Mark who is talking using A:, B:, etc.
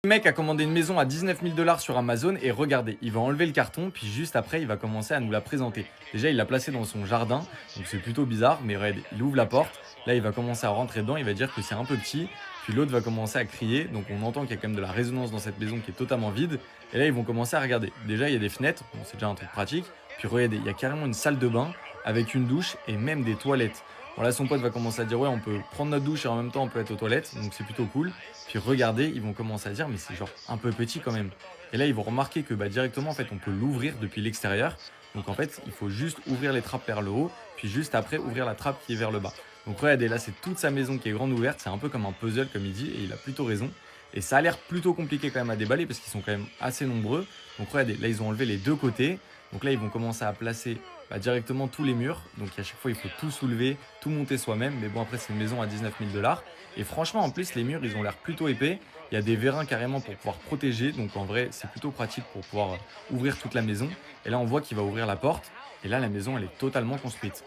A: Le mec a commandé une maison à 19 000 $ sur Amazon et regardez, il va enlever le carton, puis juste après, il va commencer à nous la présenter. Déjà, il l'a placée dans son jardin, donc c'est plutôt bizarre, mais regardez, il ouvre la porte, là, il va commencer à rentrer dedans, il va dire que c'est un peu petit, puis l'autre va commencer à crier, donc on entend qu'il y a quand même de la résonance dans cette maison qui est totalement vide, et là, ils vont commencer à regarder. Déjà, il y a des fenêtres, bon, c'est déjà un truc pratique, puis regardez, il y a carrément une salle de bain avec une douche et même des toilettes. Bon, là, son pote va commencer à dire, ouais, on peut prendre notre douche et en même temps, on peut être aux toilettes, donc c'est plutôt cool. Puis regardez, ils vont commencer à dire, mais c'est genre un peu petit quand même. Et là, ils vont remarquer que bah, directement, en fait, on peut l'ouvrir depuis l'extérieur. Donc en fait, il faut juste ouvrir les trappes vers le haut, puis juste après, ouvrir la trappe qui est vers le bas. Donc regardez, là, c'est toute sa maison qui est grande ouverte. C'est un peu comme un puzzle, comme il dit, et il a plutôt raison. Et ça a l'air plutôt compliqué quand même à déballer parce qu'ils sont quand même assez nombreux. Donc regardez, là, ils ont enlevé les deux côtés. Donc là, ils vont commencer à placer bah, directement tous les murs. Donc à chaque fois, il faut tout soulever, tout monter soi-même. Mais bon, après, c'est une maison à 19 000 $. Et franchement, en plus, les murs, ils ont l'air plutôt épais. Il y a des vérins carrément pour pouvoir protéger. Donc en vrai, c'est plutôt pratique pour pouvoir ouvrir toute la maison. Et là, on voit qu'il va ouvrir la porte. Et là, la maison, elle est totalement construite.